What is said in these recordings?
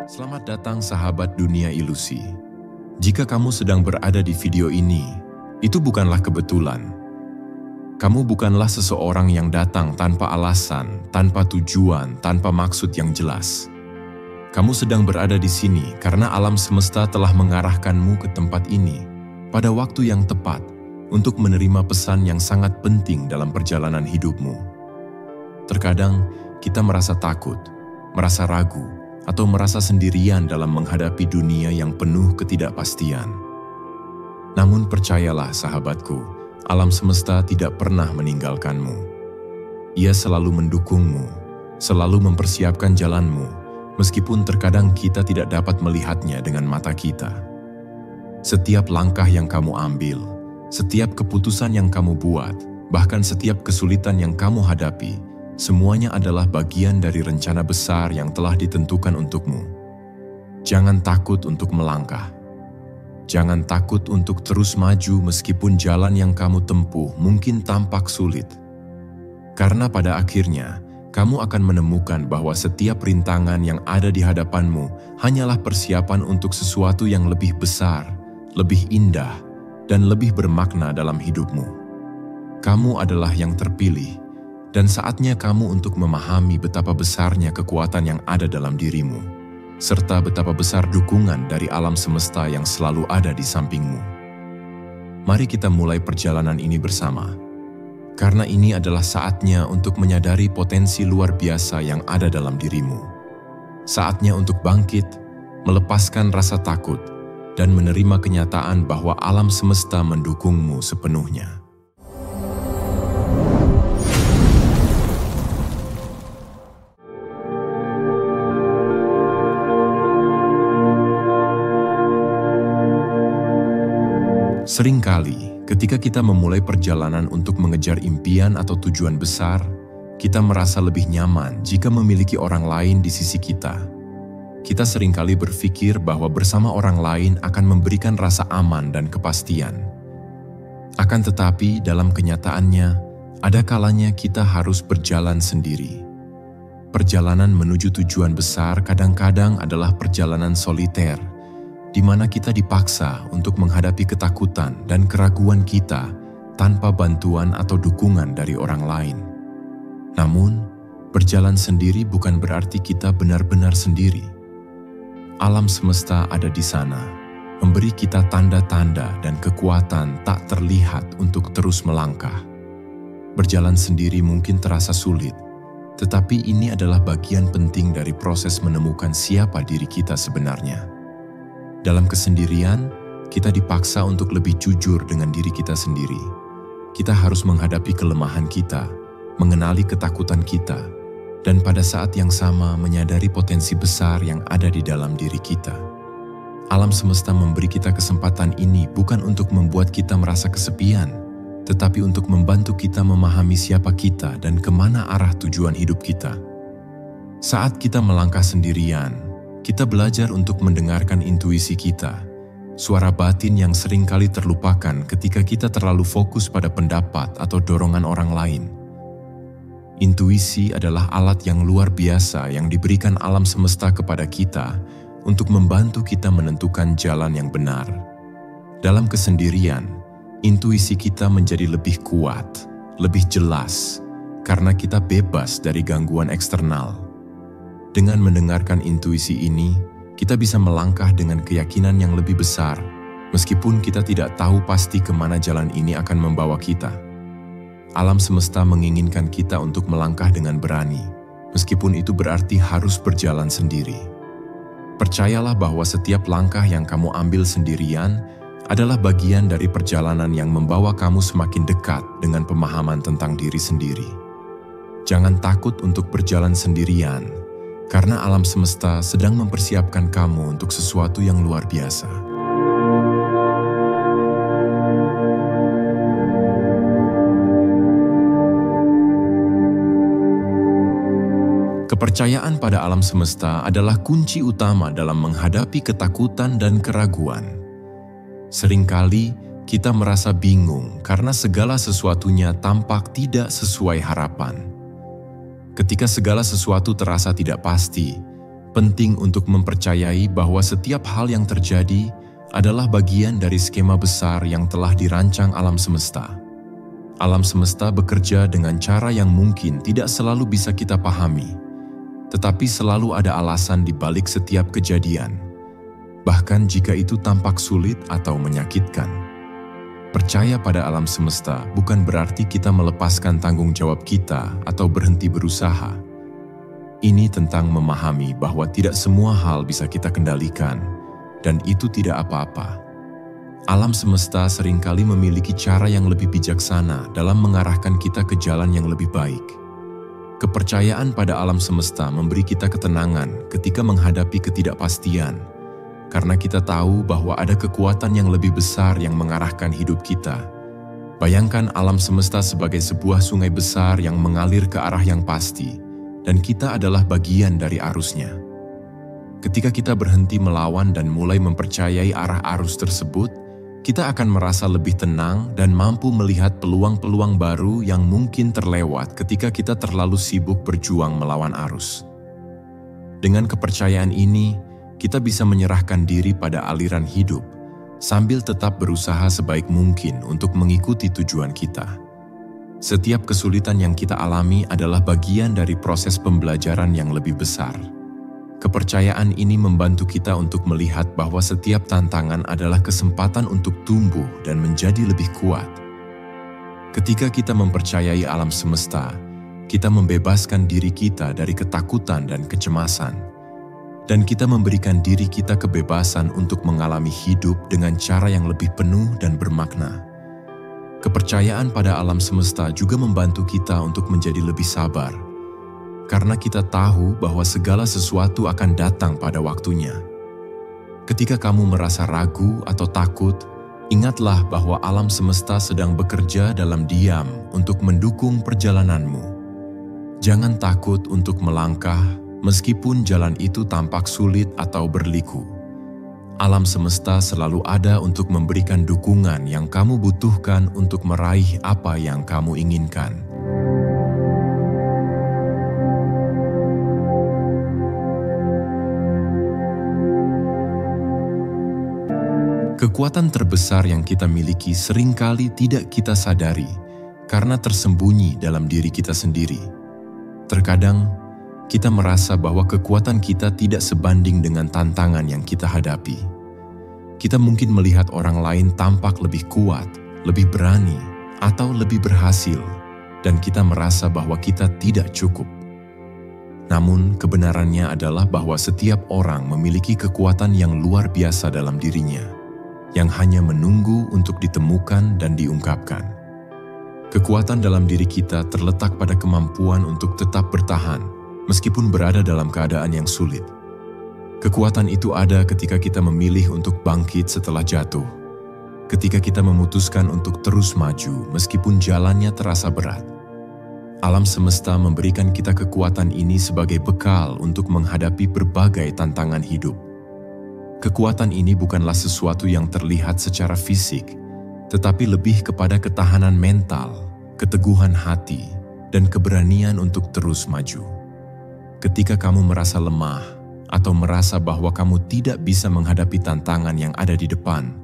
Selamat datang sahabat dunia ilusi. Jika kamu sedang berada di video ini, itu bukanlah kebetulan. Kamu bukanlah seseorang yang datang tanpa alasan, tanpa tujuan, tanpa maksud yang jelas. Kamu sedang berada di sini karena alam semesta telah mengarahkanmu ke tempat ini pada waktu yang tepat untuk menerima pesan yang sangat penting dalam perjalanan hidupmu. Terkadang kita merasa takut, merasa ragu, atau merasa sendirian dalam menghadapi dunia yang penuh ketidakpastian. Namun percayalah sahabatku, alam semesta tidak pernah meninggalkanmu. Ia selalu mendukungmu, selalu mempersiapkan jalanmu, meskipun terkadang kita tidak dapat melihatnya dengan mata kita. Setiap langkah yang kamu ambil, setiap keputusan yang kamu buat, bahkan setiap kesulitan yang kamu hadapi, semuanya adalah bagian dari rencana besar yang telah ditentukan untukmu. Jangan takut untuk melangkah. Jangan takut untuk terus maju meskipun jalan yang kamu tempuh mungkin tampak sulit. Karena pada akhirnya, kamu akan menemukan bahwa setiap rintangan yang ada di hadapanmu hanyalah persiapan untuk sesuatu yang lebih besar, lebih indah, dan lebih bermakna dalam hidupmu. Kamu adalah yang terpilih, dan saatnya kamu untuk memahami betapa besarnya kekuatan yang ada dalam dirimu, serta betapa besar dukungan dari alam semesta yang selalu ada di sampingmu. Mari kita mulai perjalanan ini bersama, karena ini adalah saatnya untuk menyadari potensi luar biasa yang ada dalam dirimu. Saatnya untuk bangkit, melepaskan rasa takut, dan menerima kenyataan bahwa alam semesta mendukungmu sepenuhnya. Seringkali, ketika kita memulai perjalanan untuk mengejar impian atau tujuan besar, kita merasa lebih nyaman jika memiliki orang lain di sisi kita. Kita seringkali berpikir bahwa bersama orang lain akan memberikan rasa aman dan kepastian. Akan tetapi, dalam kenyataannya, ada kalanya kita harus berjalan sendiri. Perjalanan menuju tujuan besar kadang-kadang adalah perjalanan soliter, di mana kita dipaksa untuk menghadapi ketakutan dan keraguan kita tanpa bantuan atau dukungan dari orang lain. Namun, berjalan sendiri bukan berarti kita benar-benar sendiri. Alam semesta ada di sana, memberi kita tanda-tanda dan kekuatan tak terlihat untuk terus melangkah. Berjalan sendiri mungkin terasa sulit, tetapi ini adalah bagian penting dari proses menemukan siapa diri kita sebenarnya. Dalam kesendirian, kita dipaksa untuk lebih jujur dengan diri kita sendiri. Kita harus menghadapi kelemahan kita, mengenali ketakutan kita, dan pada saat yang sama menyadari potensi besar yang ada di dalam diri kita. Alam semesta memberi kita kesempatan ini bukan untuk membuat kita merasa kesepian, tetapi untuk membantu kita memahami siapa kita dan kemana arah tujuan hidup kita. Saat kita melangkah sendirian, kita belajar untuk mendengarkan intuisi kita, suara batin yang seringkali terlupakan ketika kita terlalu fokus pada pendapat atau dorongan orang lain. Intuisi adalah alat yang luar biasa yang diberikan alam semesta kepada kita untuk membantu kita menentukan jalan yang benar. Dalam kesendirian, intuisi kita menjadi lebih kuat, lebih jelas, karena kita bebas dari gangguan eksternal. Dengan mendengarkan intuisi ini, kita bisa melangkah dengan keyakinan yang lebih besar, meskipun kita tidak tahu pasti kemana jalan ini akan membawa kita. Alam semesta menginginkan kita untuk melangkah dengan berani, meskipun itu berarti harus berjalan sendiri. Percayalah bahwa setiap langkah yang kamu ambil sendirian adalah bagian dari perjalanan yang membawa kamu semakin dekat dengan pemahaman tentang diri sendiri. Jangan takut untuk berjalan sendirian, karena alam semesta sedang mempersiapkan kamu untuk sesuatu yang luar biasa. Kepercayaan pada alam semesta adalah kunci utama dalam menghadapi ketakutan dan keraguan. Seringkali kita merasa bingung karena segala sesuatunya tampak tidak sesuai harapan. Ketika segala sesuatu terasa tidak pasti, Penting untuk mempercayai bahwa setiap hal yang terjadi adalah bagian dari skema besar yang telah dirancang alam semesta. Alam semesta bekerja dengan cara yang mungkin tidak selalu bisa kita pahami, tetapi selalu ada alasan di balik setiap kejadian, bahkan jika itu tampak sulit atau menyakitkan. Percaya pada alam semesta bukan berarti kita melepaskan tanggung jawab kita atau berhenti berusaha. Ini tentang memahami bahwa tidak semua hal bisa kita kendalikan, dan itu tidak apa-apa. Alam semesta seringkali memiliki cara yang lebih bijaksana dalam mengarahkan kita ke jalan yang lebih baik. Kepercayaan pada alam semesta memberi kita ketenangan ketika menghadapi ketidakpastian, karena kita tahu bahwa ada kekuatan yang lebih besar yang mengarahkan hidup kita. Bayangkan alam semesta sebagai sebuah sungai besar yang mengalir ke arah yang pasti, dan kita adalah bagian dari arusnya. Ketika kita berhenti melawan dan mulai mempercayai arah arus tersebut, kita akan merasa lebih tenang dan mampu melihat peluang-peluang baru yang mungkin terlewat ketika kita terlalu sibuk berjuang melawan arus. Dengan kepercayaan ini, kita bisa menyerahkan diri pada aliran hidup, sambil tetap berusaha sebaik mungkin untuk mengikuti tujuan kita. Setiap kesulitan yang kita alami adalah bagian dari proses pembelajaran yang lebih besar. Kepercayaan ini membantu kita untuk melihat bahwa setiap tantangan adalah kesempatan untuk tumbuh dan menjadi lebih kuat. Ketika kita mempercayai alam semesta, kita membebaskan diri kita dari ketakutan dan kecemasan, dan kita memberikan diri kita kebebasan untuk mengalami hidup dengan cara yang lebih penuh dan bermakna. Kepercayaan pada alam semesta juga membantu kita untuk menjadi lebih sabar, karena kita tahu bahwa segala sesuatu akan datang pada waktunya. Ketika kamu merasa ragu atau takut, ingatlah bahwa alam semesta sedang bekerja dalam diam untuk mendukung perjalananmu. Jangan takut untuk melangkah, meskipun jalan itu tampak sulit atau berliku. Alam semesta selalu ada untuk memberikan dukungan yang kamu butuhkan untuk meraih apa yang kamu inginkan. Kekuatan terbesar yang kita miliki seringkali tidak kita sadari karena tersembunyi dalam diri kita sendiri. Terkadang, kita merasa bahwa kekuatan kita tidak sebanding dengan tantangan yang kita hadapi. Kita mungkin melihat orang lain tampak lebih kuat, lebih berani, atau lebih berhasil, dan kita merasa bahwa kita tidak cukup. Namun, kebenarannya adalah bahwa setiap orang memiliki kekuatan yang luar biasa dalam dirinya, yang hanya menunggu untuk ditemukan dan diungkapkan. Kekuatan dalam diri kita terletak pada kemampuan untuk tetap bertahan, meskipun berada dalam keadaan yang sulit. Kekuatan itu ada ketika kita memilih untuk bangkit setelah jatuh, ketika kita memutuskan untuk terus maju meskipun jalannya terasa berat. Alam semesta memberikan kita kekuatan ini sebagai bekal untuk menghadapi berbagai tantangan hidup. Kekuatan ini bukanlah sesuatu yang terlihat secara fisik, tetapi lebih kepada ketahanan mental, keteguhan hati, dan keberanian untuk terus maju. Ketika kamu merasa lemah atau merasa bahwa kamu tidak bisa menghadapi tantangan yang ada di depan,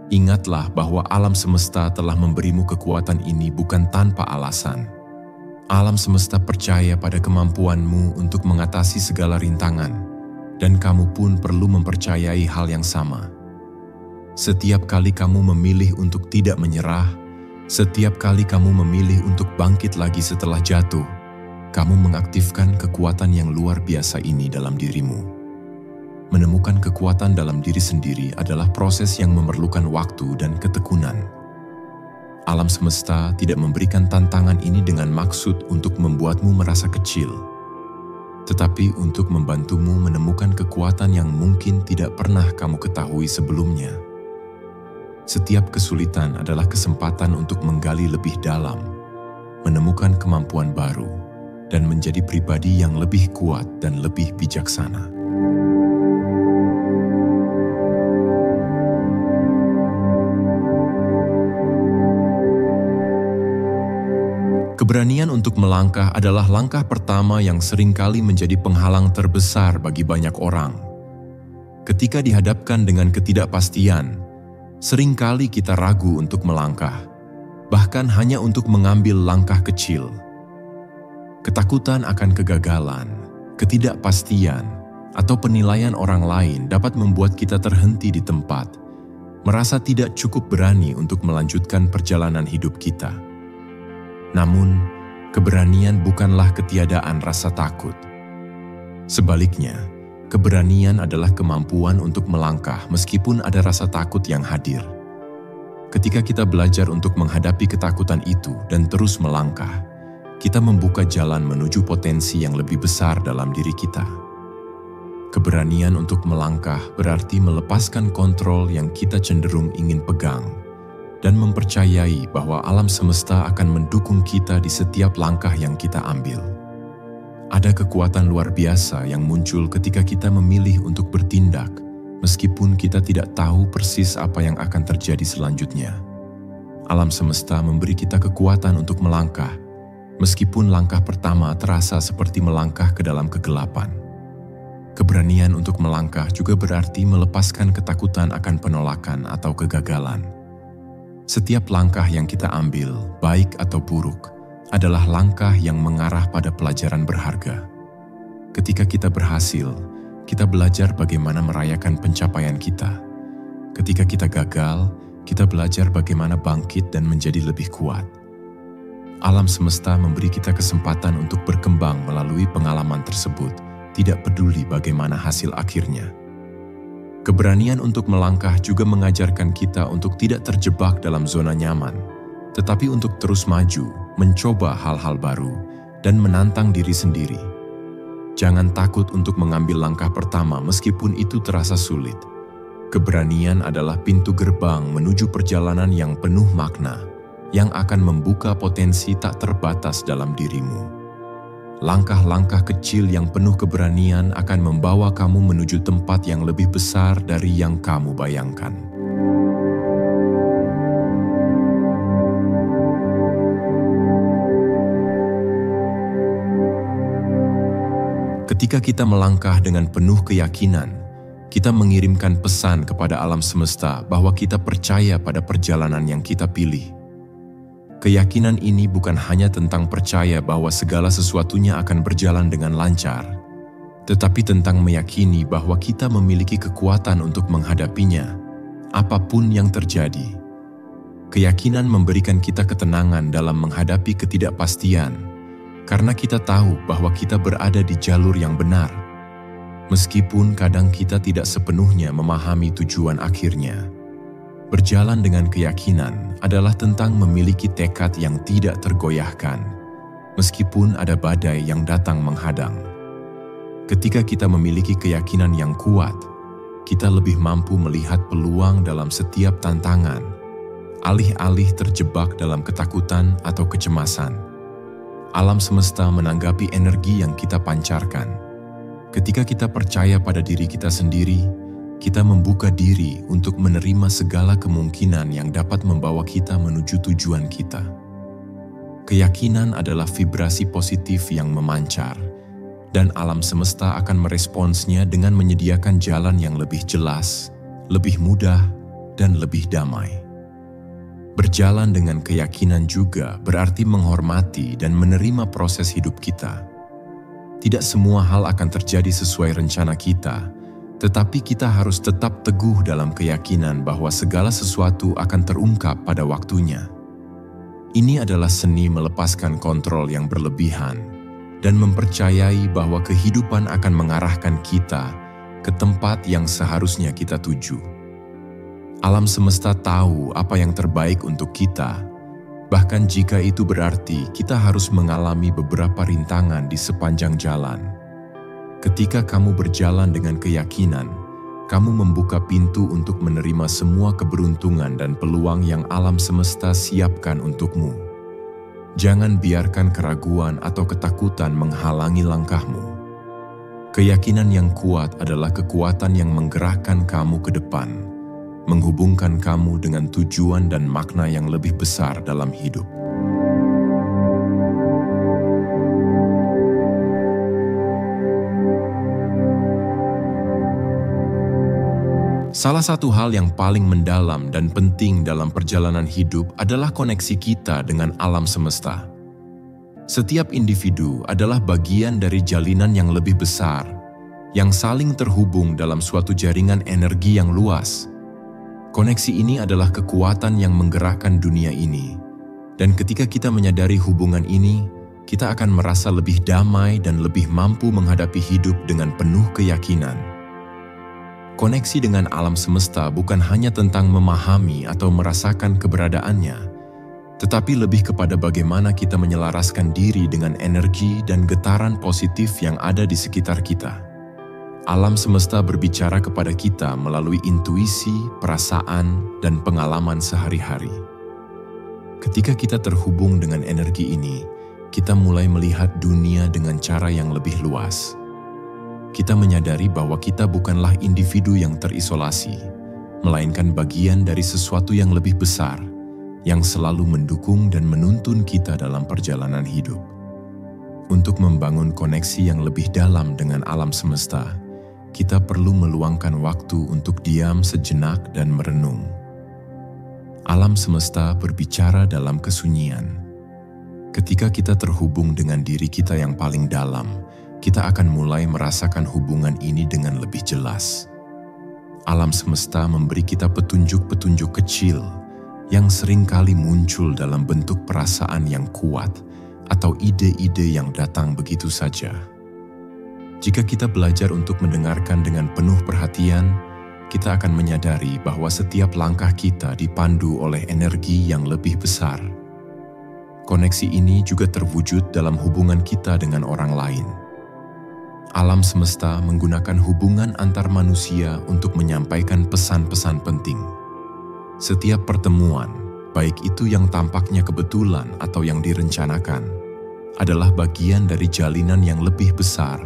ingatlah bahwa alam semesta telah memberimu kekuatan ini bukan tanpa alasan. Alam semesta percaya pada kemampuanmu untuk mengatasi segala rintangan, dan kamu pun perlu mempercayai hal yang sama. Setiap kali kamu memilih untuk tidak menyerah, setiap kali kamu memilih untuk bangkit lagi setelah jatuh, kamu mengaktifkan kekuatan yang luar biasa ini dalam dirimu. Menemukan kekuatan dalam diri sendiri adalah proses yang memerlukan waktu dan ketekunan. Alam semesta tidak memberikan tantangan ini dengan maksud untuk membuatmu merasa kecil, tetapi untuk membantumu menemukan kekuatan yang mungkin tidak pernah kamu ketahui sebelumnya. Setiap kesulitan adalah kesempatan untuk menggali lebih dalam, menemukan kemampuan baru, dan menjadi pribadi yang lebih kuat dan lebih bijaksana. Keberanian untuk melangkah adalah langkah pertama yang seringkali menjadi penghalang terbesar bagi banyak orang. Ketika dihadapkan dengan ketidakpastian, seringkali kita ragu untuk melangkah, bahkan hanya untuk mengambil langkah kecil. Ketakutan akan kegagalan, ketidakpastian, atau penilaian orang lain dapat membuat kita terhenti di tempat, merasa tidak cukup berani untuk melanjutkan perjalanan hidup kita. Namun, keberanian bukanlah ketiadaan rasa takut. Sebaliknya, keberanian adalah kemampuan untuk melangkah meskipun ada rasa takut yang hadir. Ketika kita belajar untuk menghadapi ketakutan itu dan terus melangkah, kita membuka jalan menuju potensi yang lebih besar dalam diri kita. Keberanian untuk melangkah berarti melepaskan kontrol yang kita cenderung ingin pegang dan mempercayai bahwa alam semesta akan mendukung kita di setiap langkah yang kita ambil. Ada kekuatan luar biasa yang muncul ketika kita memilih untuk bertindak, meskipun kita tidak tahu persis apa yang akan terjadi selanjutnya. Alam semesta memberi kita kekuatan untuk melangkah, meskipun langkah pertama terasa seperti melangkah ke dalam kegelapan. Keberanian untuk melangkah juga berarti melepaskan ketakutan akan penolakan atau kegagalan. Setiap langkah yang kita ambil, baik atau buruk, adalah langkah yang mengarah pada pelajaran berharga. Ketika kita berhasil, kita belajar bagaimana merayakan pencapaian kita. Ketika kita gagal, kita belajar bagaimana bangkit dan menjadi lebih kuat. Alam semesta memberi kita kesempatan untuk berkembang melalui pengalaman tersebut, tidak peduli bagaimana hasil akhirnya. Keberanian untuk melangkah juga mengajarkan kita untuk tidak terjebak dalam zona nyaman, tetapi untuk terus maju, mencoba hal-hal baru, dan menantang diri sendiri. Jangan takut untuk mengambil langkah pertama meskipun itu terasa sulit. Keberanian adalah pintu gerbang menuju perjalanan yang penuh makna, yang akan membuka potensi tak terbatas dalam dirimu. Langkah-langkah kecil yang penuh keberanian akan membawa kamu menuju tempat yang lebih besar dari yang kamu bayangkan. Ketika kita melangkah dengan penuh keyakinan, kita mengirimkan pesan kepada alam semesta bahwa kita percaya pada perjalanan yang kita pilih. Keyakinan ini bukan hanya tentang percaya bahwa segala sesuatunya akan berjalan dengan lancar, tetapi tentang meyakini bahwa kita memiliki kekuatan untuk menghadapinya, apapun yang terjadi. Keyakinan memberikan kita ketenangan dalam menghadapi ketidakpastian, karena kita tahu bahwa kita berada di jalur yang benar, meskipun kadang kita tidak sepenuhnya memahami tujuan akhirnya. Berjalan dengan keyakinan adalah tentang memiliki tekad yang tidak tergoyahkan, meskipun ada badai yang datang menghadang. Ketika kita memiliki keyakinan yang kuat, kita lebih mampu melihat peluang dalam setiap tantangan, alih-alih terjebak dalam ketakutan atau kecemasan. Alam semesta menanggapi energi yang kita pancarkan. Ketika kita percaya pada diri kita sendiri, kita membuka diri untuk menerima segala kemungkinan yang dapat membawa kita menuju tujuan kita. Keyakinan adalah vibrasi positif yang memancar, dan alam semesta akan meresponsnya dengan menyediakan jalan yang lebih jelas, lebih mudah, dan lebih damai. Berjalan dengan keyakinan juga berarti menghormati dan menerima proses hidup kita. Tidak semua hal akan terjadi sesuai rencana kita, tetapi kita harus tetap teguh dalam keyakinan bahwa segala sesuatu akan terungkap pada waktunya. Ini adalah seni melepaskan kontrol yang berlebihan dan mempercayai bahwa kehidupan akan mengarahkan kita ke tempat yang seharusnya kita tuju. Alam semesta tahu apa yang terbaik untuk kita, bahkan jika itu berarti kita harus mengalami beberapa rintangan di sepanjang jalan. Ketika kamu berjalan dengan keyakinan, kamu membuka pintu untuk menerima semua keberuntungan dan peluang yang alam semesta siapkan untukmu. Jangan biarkan keraguan atau ketakutan menghalangi langkahmu. Keyakinan yang kuat adalah kekuatan yang menggerakkan kamu ke depan, menghubungkan kamu dengan tujuan dan makna yang lebih besar dalam hidup. Salah satu hal yang paling mendalam dan penting dalam perjalanan hidup adalah koneksi kita dengan alam semesta. Setiap individu adalah bagian dari jalinan yang lebih besar, yang saling terhubung dalam suatu jaringan energi yang luas. Koneksi ini adalah kekuatan yang menggerakkan dunia ini, dan ketika kita menyadari hubungan ini, kita akan merasa lebih damai dan lebih mampu menghadapi hidup dengan penuh keyakinan. Koneksi dengan alam semesta bukan hanya tentang memahami atau merasakan keberadaannya, tetapi lebih kepada bagaimana kita menyelaraskan diri dengan energi dan getaran positif yang ada di sekitar kita. Alam semesta berbicara kepada kita melalui intuisi, perasaan, dan pengalaman sehari-hari. Ketika kita terhubung dengan energi ini, kita mulai melihat dunia dengan cara yang lebih luas. Kita menyadari bahwa kita bukanlah individu yang terisolasi, melainkan bagian dari sesuatu yang lebih besar, yang selalu mendukung dan menuntun kita dalam perjalanan hidup. Untuk membangun koneksi yang lebih dalam dengan alam semesta, kita perlu meluangkan waktu untuk diam sejenak dan merenung. Alam semesta berbicara dalam kesunyian. Ketika kita terhubung dengan diri kita yang paling dalam, kita akan mulai merasakan hubungan ini dengan lebih jelas. Alam semesta memberi kita petunjuk-petunjuk kecil yang seringkali muncul dalam bentuk perasaan yang kuat atau ide-ide yang datang begitu saja. Jika kita belajar untuk mendengarkan dengan penuh perhatian, kita akan menyadari bahwa setiap langkah kita dipandu oleh energi yang lebih besar. Koneksi ini juga terwujud dalam hubungan kita dengan orang lain. Alam semesta menggunakan hubungan antar manusia untuk menyampaikan pesan-pesan penting. Setiap pertemuan, baik itu yang tampaknya kebetulan atau yang direncanakan, adalah bagian dari jalinan yang lebih besar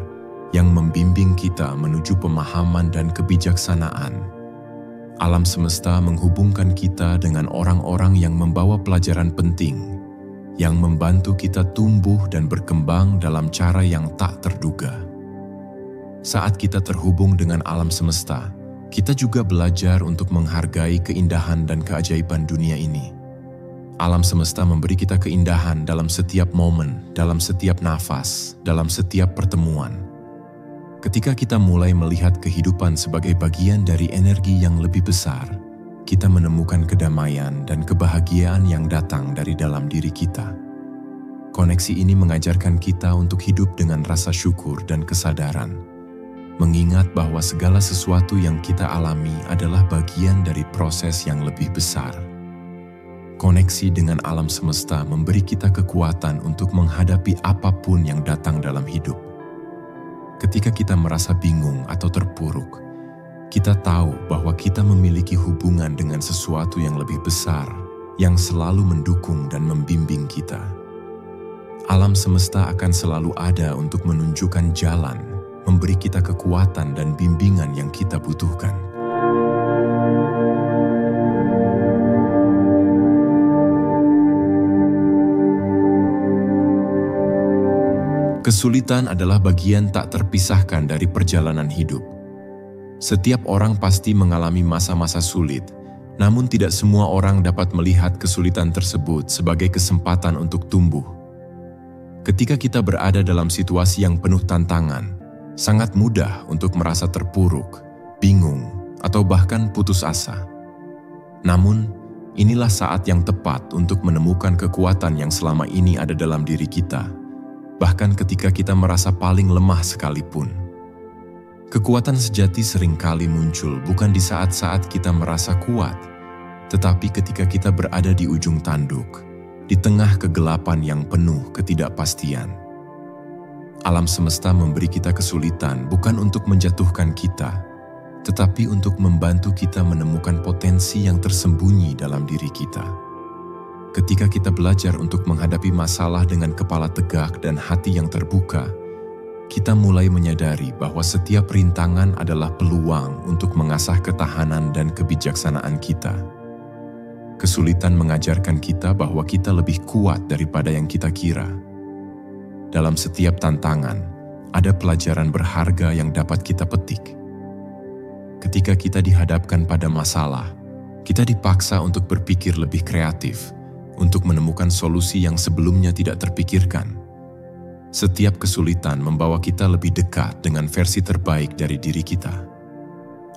yang membimbing kita menuju pemahaman dan kebijaksanaan. Alam semesta menghubungkan kita dengan orang-orang yang membawa pelajaran penting, yang membantu kita tumbuh dan berkembang dalam cara yang tak terduga. Saat kita terhubung dengan alam semesta, kita juga belajar untuk menghargai keindahan dan keajaiban dunia ini. Alam semesta memberi kita keindahan dalam setiap momen, dalam setiap nafas, dalam setiap pertemuan. Ketika kita mulai melihat kehidupan sebagai bagian dari energi yang lebih besar, kita menemukan kedamaian dan kebahagiaan yang datang dari dalam diri kita. Koneksi ini mengajarkan kita untuk hidup dengan rasa syukur dan kesadaran, mengingat bahwa segala sesuatu yang kita alami adalah bagian dari proses yang lebih besar. Koneksi dengan alam semesta memberi kita kekuatan untuk menghadapi apapun yang datang dalam hidup. Ketika kita merasa bingung atau terpuruk, kita tahu bahwa kita memiliki hubungan dengan sesuatu yang lebih besar, yang selalu mendukung dan membimbing kita. Alam semesta akan selalu ada untuk menunjukkan jalan, memberi kita kekuatan dan bimbingan yang kita butuhkan. Kesulitan adalah bagian tak terpisahkan dari perjalanan hidup. Setiap orang pasti mengalami masa-masa sulit, namun tidak semua orang dapat melihat kesulitan tersebut sebagai kesempatan untuk tumbuh. Ketika kita berada dalam situasi yang penuh tantangan, sangat mudah untuk merasa terpuruk, bingung, atau bahkan putus asa. Namun, inilah saat yang tepat untuk menemukan kekuatan yang selama ini ada dalam diri kita, bahkan ketika kita merasa paling lemah sekalipun. Kekuatan sejati seringkali muncul bukan di saat-saat kita merasa kuat, tetapi ketika kita berada di ujung tanduk, di tengah kegelapan yang penuh ketidakpastian. Alam semesta memberi kita kesulitan bukan untuk menjatuhkan kita, tetapi untuk membantu kita menemukan potensi yang tersembunyi dalam diri kita. Ketika kita belajar untuk menghadapi masalah dengan kepala tegak dan hati yang terbuka, kita mulai menyadari bahwa setiap rintangan adalah peluang untuk mengasah ketahanan dan kebijaksanaan kita. Kesulitan mengajarkan kita bahwa kita lebih kuat daripada yang kita kira. Dalam setiap tantangan, ada pelajaran berharga yang dapat kita petik. ketika kita dihadapkan pada masalah, kita dipaksa untuk berpikir lebih kreatif, untuk menemukan solusi yang sebelumnya tidak terpikirkan. Setiap kesulitan membawa kita lebih dekat dengan versi terbaik dari diri kita.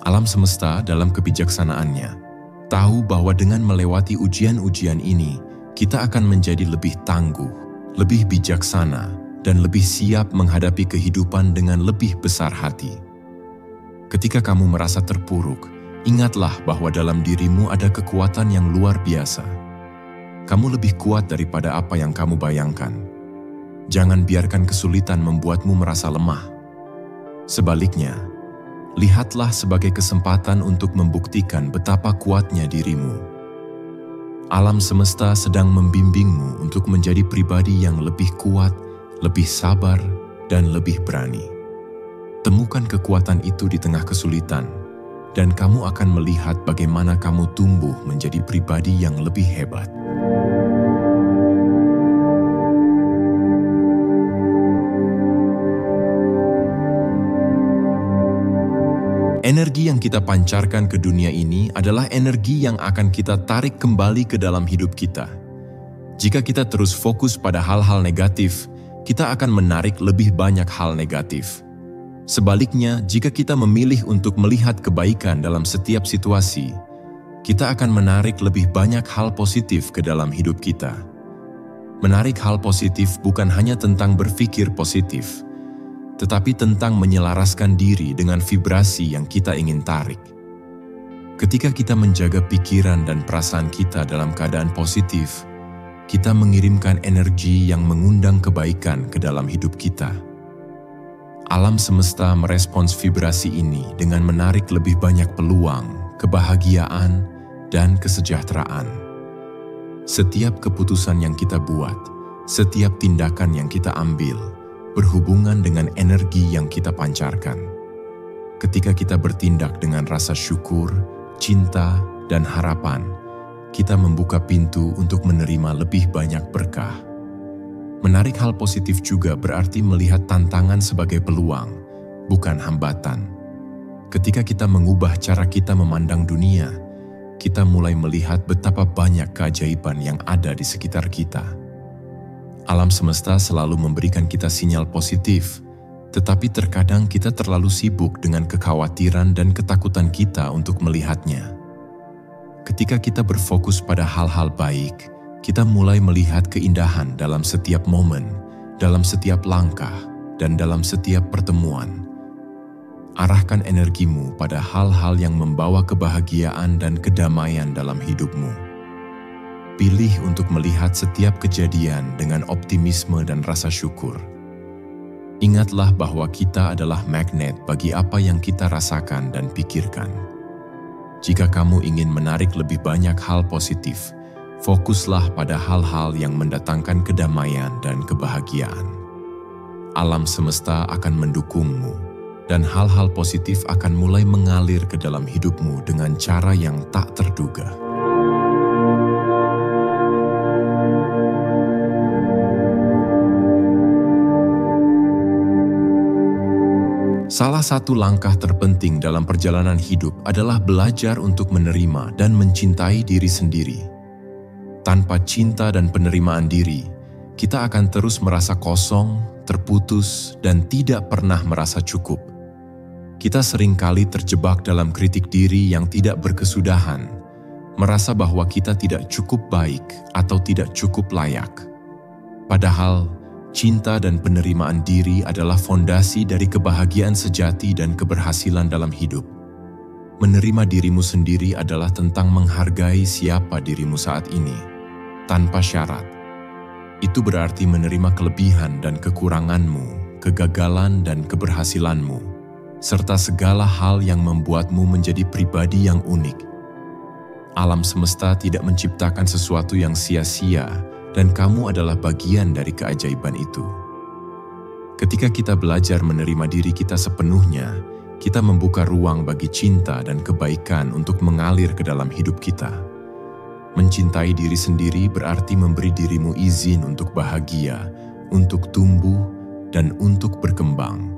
Alam semesta dalam kebijaksanaannya tahu bahwa dengan melewati ujian-ujian ini, kita akan menjadi lebih tangguh, lebih bijaksana, dan lebih siap menghadapi kehidupan dengan lebih besar hati. Ketika kamu merasa terpuruk, ingatlah bahwa dalam dirimu ada kekuatan yang luar biasa. Kamu lebih kuat daripada apa yang kamu bayangkan. Jangan biarkan kesulitan membuatmu merasa lemah. Sebaliknya, lihatlah sebagai kesempatan untuk membuktikan betapa kuatnya dirimu. Alam semesta sedang membimbingmu untuk menjadi pribadi yang lebih kuat, lebih sabar, dan lebih berani. Temukan kekuatan itu di tengah kesulitan, dan kamu akan melihat bagaimana kamu tumbuh menjadi pribadi yang lebih hebat. Energi yang kita pancarkan ke dunia ini adalah energi yang akan kita tarik kembali ke dalam hidup kita. Jika kita terus fokus pada hal-hal negatif, kita akan menarik lebih banyak hal negatif. Sebaliknya, jika kita memilih untuk melihat kebaikan dalam setiap situasi, kita akan menarik lebih banyak hal positif ke dalam hidup kita. Menarik hal positif bukan hanya tentang berpikir positif, tetapi tentang menyelaraskan diri dengan vibrasi yang kita ingin tarik. Ketika kita menjaga pikiran dan perasaan kita dalam keadaan positif, kita mengirimkan energi yang mengundang kebaikan ke dalam hidup kita. Alam semesta merespons vibrasi ini dengan menarik lebih banyak peluang, kebahagiaan, dan kesejahteraan. Setiap keputusan yang kita buat, setiap tindakan yang kita ambil, berhubungan dengan energi yang kita pancarkan. Ketika kita bertindak dengan rasa syukur, cinta, dan harapan, kita membuka pintu untuk menerima lebih banyak berkah. Menarik hal positif juga berarti melihat tantangan sebagai peluang, bukan hambatan. Ketika kita mengubah cara kita memandang dunia, kita mulai melihat betapa banyak keajaiban yang ada di sekitar kita. Alam semesta selalu memberikan kita sinyal positif, tetapi terkadang kita terlalu sibuk dengan kekhawatiran dan ketakutan kita untuk melihatnya. Ketika kita berfokus pada hal-hal baik, kita mulai melihat keindahan dalam setiap momen, dalam setiap langkah, dan dalam setiap pertemuan. Arahkan energimu pada hal-hal yang membawa kebahagiaan dan kedamaian dalam hidupmu. Pilih untuk melihat setiap kejadian dengan optimisme dan rasa syukur. Ingatlah bahwa kita adalah magnet bagi apa yang kita rasakan dan pikirkan. Jika kamu ingin menarik lebih banyak hal positif, fokuslah pada hal-hal yang mendatangkan kedamaian dan kebahagiaan. Alam semesta akan mendukungmu, dan hal-hal positif akan mulai mengalir ke dalam hidupmu dengan cara yang tak terduga. Salah satu langkah terpenting dalam perjalanan hidup adalah belajar untuk menerima dan mencintai diri sendiri. Tanpa cinta dan penerimaan diri, kita akan terus merasa kosong, terputus, dan tidak pernah merasa cukup. Kita seringkali terjebak dalam kritik diri yang tidak berkesudahan, merasa bahwa kita tidak cukup baik atau tidak cukup layak. Padahal, cinta dan penerimaan diri adalah fondasi dari kebahagiaan sejati dan keberhasilan dalam hidup. Menerima dirimu sendiri adalah tentang menghargai siapa dirimu saat ini, tanpa syarat. Itu berarti menerima kelebihan dan kekuranganmu, kegagalan dan keberhasilanmu, serta segala hal yang membuatmu menjadi pribadi yang unik. Alam semesta tidak menciptakan sesuatu yang sia-sia, dan kamu adalah bagian dari keajaiban itu. Ketika kita belajar menerima diri kita sepenuhnya, kita membuka ruang bagi cinta dan kebaikan untuk mengalir ke dalam hidup kita. Mencintai diri sendiri berarti memberi dirimu izin untuk bahagia, untuk tumbuh, dan untuk berkembang.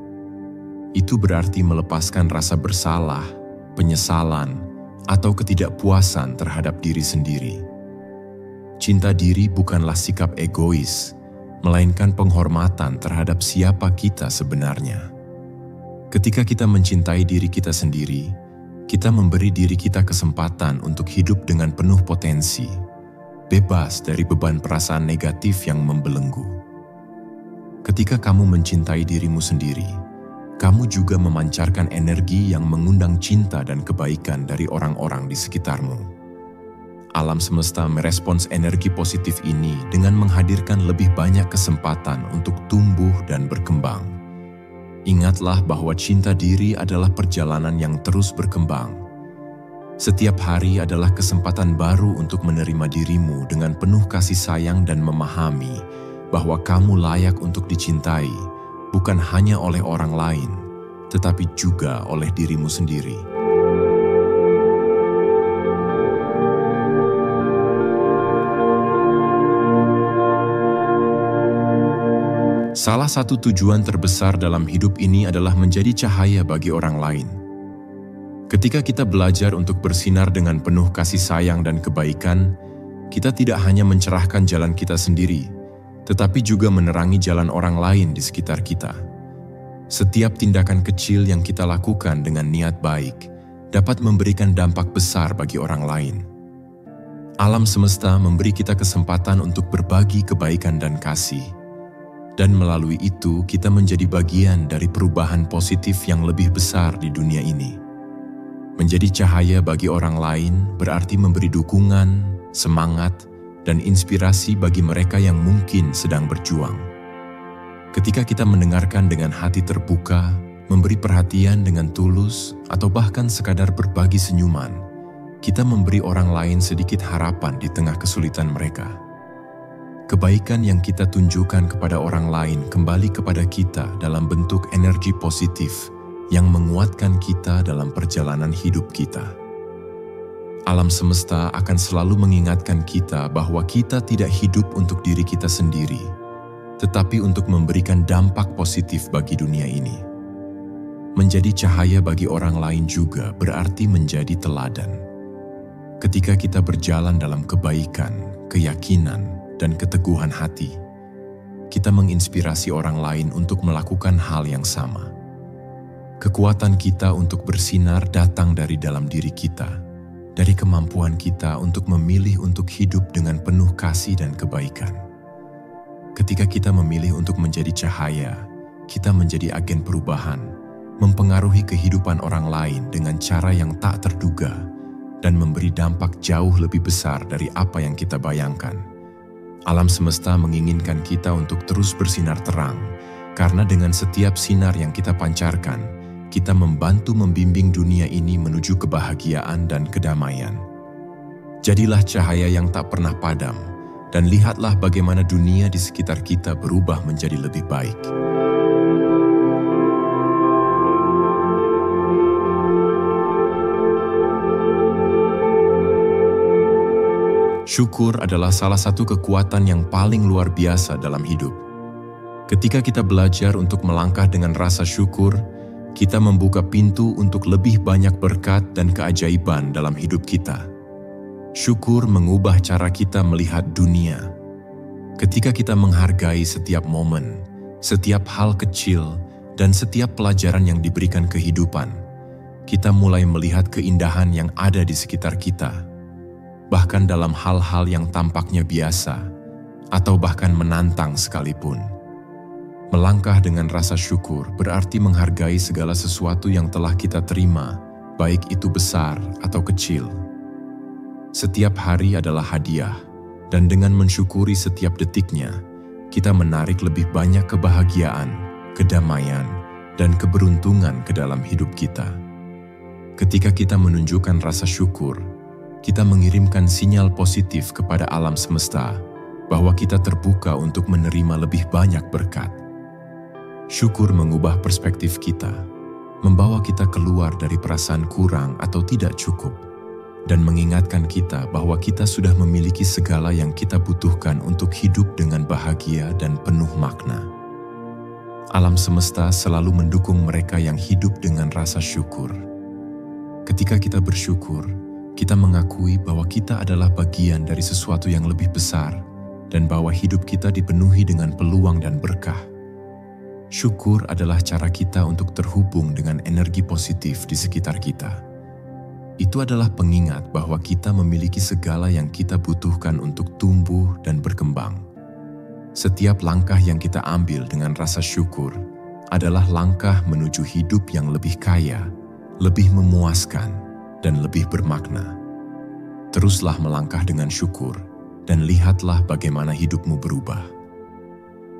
Itu berarti melepaskan rasa bersalah, penyesalan, atau ketidakpuasan terhadap diri sendiri. Cinta diri bukanlah sikap egois, melainkan penghormatan terhadap siapa kita sebenarnya. Ketika kita mencintai diri kita sendiri, kita memberi diri kita kesempatan untuk hidup dengan penuh potensi, bebas dari beban perasaan negatif yang membelenggu. Ketika kamu mencintai dirimu sendiri, kamu juga memancarkan energi yang mengundang cinta dan kebaikan dari orang-orang di sekitarmu. Alam semesta merespons energi positif ini dengan menghadirkan lebih banyak kesempatan untuk tumbuh dan berkembang. Ingatlah bahwa cinta diri adalah perjalanan yang terus berkembang. Setiap hari adalah kesempatan baru untuk menerima dirimu dengan penuh kasih sayang dan memahami bahwa kamu layak untuk dicintai, bukan hanya oleh orang lain, tetapi juga oleh dirimu sendiri. Salah satu tujuan terbesar dalam hidup ini adalah menjadi cahaya bagi orang lain. Ketika kita belajar untuk bersinar dengan penuh kasih sayang dan kebaikan, kita tidak hanya mencerahkan jalan kita sendiri, tetapi juga menerangi jalan orang lain di sekitar kita. Setiap tindakan kecil yang kita lakukan dengan niat baik dapat memberikan dampak besar bagi orang lain. Alam semesta memberi kita kesempatan untuk berbagi kebaikan dan kasih, dan melalui itu kita menjadi bagian dari perubahan positif yang lebih besar di dunia ini. Menjadi cahaya bagi orang lain berarti memberi dukungan, semangat, dan inspirasi bagi mereka yang mungkin sedang berjuang. Ketika kita mendengarkan dengan hati terbuka, memberi perhatian dengan tulus, atau bahkan sekadar berbagi senyuman, kita memberi orang lain sedikit harapan di tengah kesulitan mereka. Kebaikan yang kita tunjukkan kepada orang lain kembali kepada kita dalam bentuk energi positif yang menguatkan kita dalam perjalanan hidup kita. Alam semesta akan selalu mengingatkan kita bahwa kita tidak hidup untuk diri kita sendiri, tetapi untuk memberikan dampak positif bagi dunia ini. Menjadi cahaya bagi orang lain juga berarti menjadi teladan. Ketika kita berjalan dalam kebaikan, keyakinan, dan keteguhan hati, kita menginspirasi orang lain untuk melakukan hal yang sama. Kekuatan kita untuk bersinar datang dari dalam diri kita, dari kemampuan kita untuk memilih untuk hidup dengan penuh kasih dan kebaikan. Ketika kita memilih untuk menjadi cahaya, kita menjadi agen perubahan, mempengaruhi kehidupan orang lain dengan cara yang tak terduga, dan memberi dampak jauh lebih besar dari apa yang kita bayangkan. Alam semesta menginginkan kita untuk terus bersinar terang, karena dengan setiap sinar yang kita pancarkan, kita membantu membimbing dunia ini menuju kebahagiaan dan kedamaian. Jadilah cahaya yang tak pernah padam, dan lihatlah bagaimana dunia di sekitar kita berubah menjadi lebih baik. Syukur adalah salah satu kekuatan yang paling luar biasa dalam hidup. Ketika kita belajar untuk melangkah dengan rasa syukur, kita membuka pintu untuk lebih banyak berkat dan keajaiban dalam hidup kita. Syukur mengubah cara kita melihat dunia. Ketika kita menghargai setiap momen, setiap hal kecil, dan setiap pelajaran yang diberikan kehidupan, kita mulai melihat keindahan yang ada di sekitar kita, bahkan dalam hal-hal yang tampaknya biasa, atau bahkan menantang sekalipun. Melangkah dengan rasa syukur berarti menghargai segala sesuatu yang telah kita terima, baik itu besar atau kecil. Setiap hari adalah hadiah, dan dengan mensyukuri setiap detiknya, kita menarik lebih banyak kebahagiaan, kedamaian, dan keberuntungan ke dalam hidup kita. Ketika kita menunjukkan rasa syukur, kita mengirimkan sinyal positif kepada alam semesta bahwa kita terbuka untuk menerima lebih banyak berkat. Syukur mengubah perspektif kita, membawa kita keluar dari perasaan kurang atau tidak cukup, dan mengingatkan kita bahwa kita sudah memiliki segala yang kita butuhkan untuk hidup dengan bahagia dan penuh makna. Alam semesta selalu mendukung mereka yang hidup dengan rasa syukur. Ketika kita bersyukur, kita mengakui bahwa kita adalah bagian dari sesuatu yang lebih besar dan bahwa hidup kita dipenuhi dengan peluang dan berkah. Syukur adalah cara kita untuk terhubung dengan energi positif di sekitar kita. Itu adalah pengingat bahwa kita memiliki segala yang kita butuhkan untuk tumbuh dan berkembang. Setiap langkah yang kita ambil dengan rasa syukur adalah langkah menuju hidup yang lebih kaya, lebih memuaskan, dan lebih bermakna. Teruslah melangkah dengan syukur dan lihatlah bagaimana hidupmu berubah.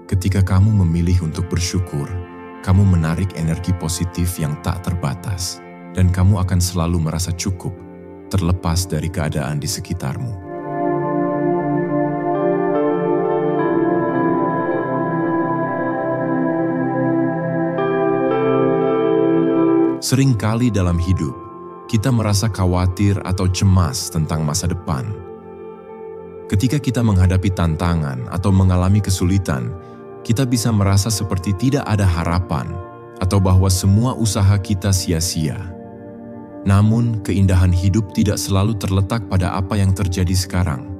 Ketika kamu memilih untuk bersyukur, kamu menarik energi positif yang tak terbatas, dan kamu akan selalu merasa cukup, terlepas dari keadaan di sekitarmu. Seringkali dalam hidup, kita merasa khawatir atau cemas tentang masa depan. Ketika kita menghadapi tantangan atau mengalami kesulitan, kita bisa merasa seperti tidak ada harapan atau bahwa semua usaha kita sia-sia. Namun, keindahan hidup tidak selalu terletak pada apa yang terjadi sekarang,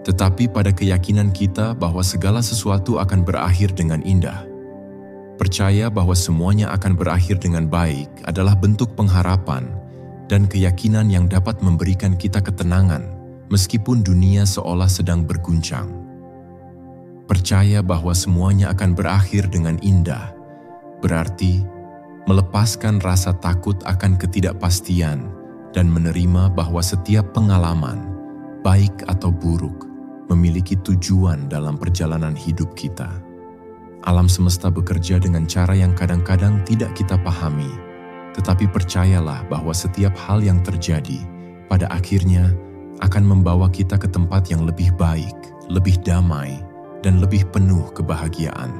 tetapi pada keyakinan kita bahwa segala sesuatu akan berakhir dengan indah. Percaya bahwa semuanya akan berakhir dengan baik adalah bentuk pengharapan dan keyakinan yang dapat memberikan kita ketenangan meskipun dunia seolah sedang berguncang. Percaya bahwa semuanya akan berakhir dengan indah berarti melepaskan rasa takut akan ketidakpastian dan menerima bahwa setiap pengalaman, baik atau buruk, memiliki tujuan dalam perjalanan hidup kita. Alam semesta bekerja dengan cara yang kadang-kadang tidak kita pahami, tetapi percayalah bahwa setiap hal yang terjadi pada akhirnya akan membawa kita ke tempat yang lebih baik, lebih damai, dan lebih penuh kebahagiaan.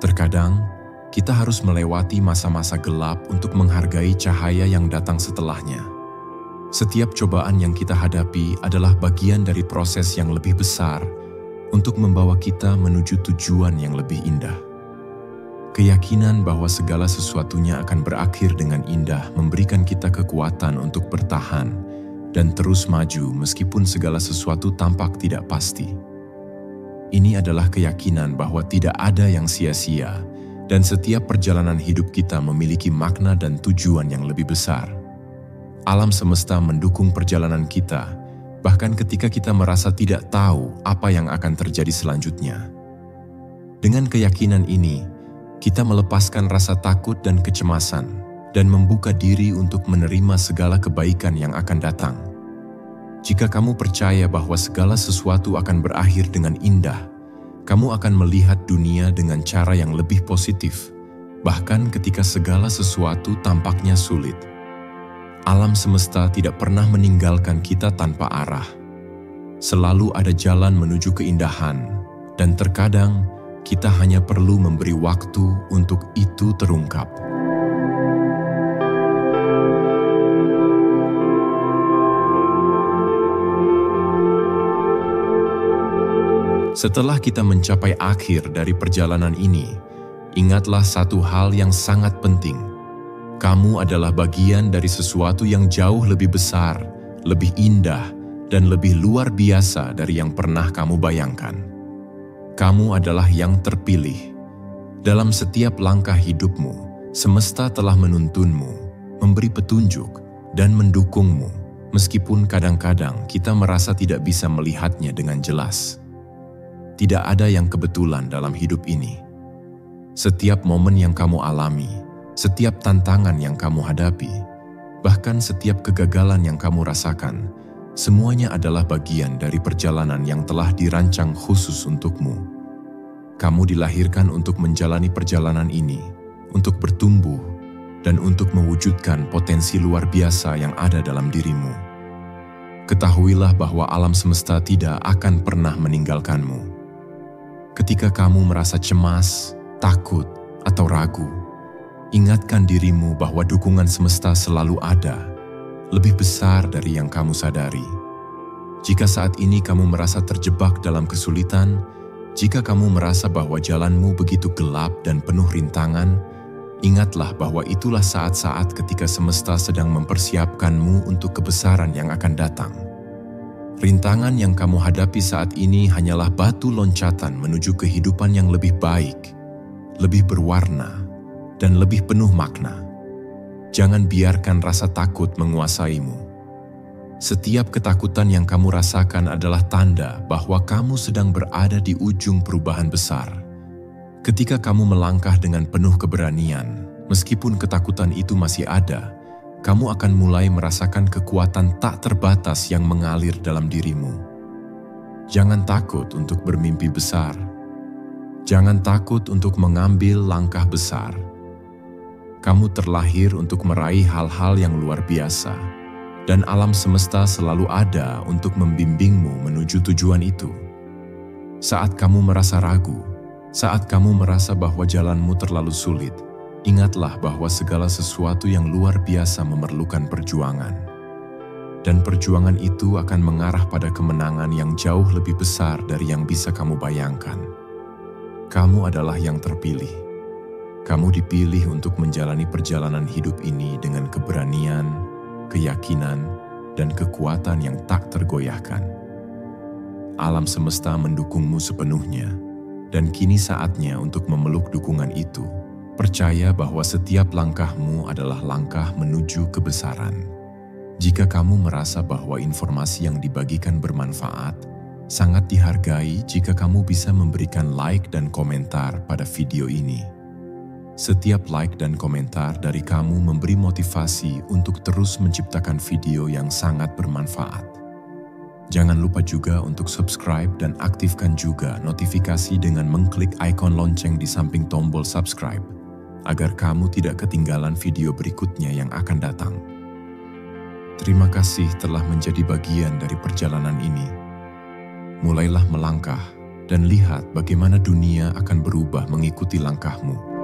Terkadang, kita harus melewati masa-masa gelap untuk menghargai cahaya yang datang setelahnya. Setiap cobaan yang kita hadapi adalah bagian dari proses yang lebih besar untuk membawa kita menuju tujuan yang lebih indah. Keyakinan bahwa segala sesuatunya akan berakhir dengan indah memberikan kita kekuatan untuk bertahan dan terus maju meskipun segala sesuatu tampak tidak pasti. Ini adalah keyakinan bahwa tidak ada yang sia-sia dan setiap perjalanan hidup kita memiliki makna dan tujuan yang lebih besar. Alam semesta mendukung perjalanan kita, bahkan ketika kita merasa tidak tahu apa yang akan terjadi selanjutnya. Dengan keyakinan ini, kita melepaskan rasa takut dan kecemasan dan membuka diri untuk menerima segala kebaikan yang akan datang. Jika kamu percaya bahwa segala sesuatu akan berakhir dengan indah, kamu akan melihat dunia dengan cara yang lebih positif, bahkan ketika segala sesuatu tampaknya sulit. Alam semesta tidak pernah meninggalkan kita tanpa arah. Selalu ada jalan menuju keindahan, dan terkadang kita hanya perlu memberi waktu untuk itu terungkap. Setelah kita mencapai akhir dari perjalanan ini, ingatlah satu hal yang sangat penting. Kamu adalah bagian dari sesuatu yang jauh lebih besar, lebih indah, dan lebih luar biasa dari yang pernah kamu bayangkan. Kamu adalah yang terpilih. Dalam setiap langkah hidupmu, semesta telah menuntunmu, memberi petunjuk, dan mendukungmu, meskipun kadang-kadang kita merasa tidak bisa melihatnya dengan jelas. Tidak ada yang kebetulan dalam hidup ini. Setiap momen yang kamu alami, setiap tantangan yang kamu hadapi, bahkan setiap kegagalan yang kamu rasakan, semuanya adalah bagian dari perjalanan yang telah dirancang khusus untukmu. Kamu dilahirkan untuk menjalani perjalanan ini, untuk bertumbuh, dan untuk mewujudkan potensi luar biasa yang ada dalam dirimu. Ketahuilah bahwa alam semesta tidak akan pernah meninggalkanmu. Ketika kamu merasa cemas, takut, atau ragu, ingatkan dirimu bahwa dukungan semesta selalu ada, lebih besar dari yang kamu sadari. Jika saat ini kamu merasa terjebak dalam kesulitan, jika kamu merasa bahwa jalanmu begitu gelap dan penuh rintangan, Ingatlah bahwa itulah saat-saat ketika semesta sedang mempersiapkanmu untuk kebesaran yang akan datang. Rintangan yang kamu hadapi saat ini hanyalah batu loncatan menuju kehidupan yang lebih baik, lebih berwarna, dan lebih penuh makna. Jangan biarkan rasa takut menguasaimu. Setiap ketakutan yang kamu rasakan adalah tanda bahwa kamu sedang berada di ujung perubahan besar. Ketika kamu melangkah dengan penuh keberanian, meskipun ketakutan itu masih ada, kamu akan mulai merasakan kekuatan tak terbatas yang mengalir dalam dirimu. Jangan takut untuk bermimpi besar. Jangan takut untuk mengambil langkah besar. Kamu terlahir untuk meraih hal-hal yang luar biasa, dan alam semesta selalu ada untuk membimbingmu menuju tujuan itu. Saat kamu merasa ragu, saat kamu merasa bahwa jalanmu terlalu sulit, ingatlah bahwa segala sesuatu yang luar biasa memerlukan perjuangan. Dan perjuangan itu akan mengarah pada kemenangan yang jauh lebih besar dari yang bisa kamu bayangkan. Kamu adalah yang terpilih. Kamu dipilih untuk menjalani perjalanan hidup ini dengan keberanian, keyakinan, dan kekuatan yang tak tergoyahkan. Alam semesta mendukungmu sepenuhnya, dan kini saatnya untuk memeluk dukungan itu. Percaya bahwa setiap langkahmu adalah langkah menuju kebesaran. Jika kamu merasa bahwa informasi yang dibagikan bermanfaat, sangat dihargai jika kamu bisa memberikan like dan komentar pada video ini. Setiap like dan komentar dari kamu memberi motivasi untuk terus menciptakan video yang sangat bermanfaat. Jangan lupa juga untuk subscribe dan aktifkan juga notifikasi dengan mengklik ikon lonceng di samping tombol subscribe, agar kamu tidak ketinggalan video berikutnya yang akan datang. Terima kasih telah menjadi bagian dari perjalanan ini. Mulailah melangkah dan lihat bagaimana dunia akan berubah mengikuti langkahmu.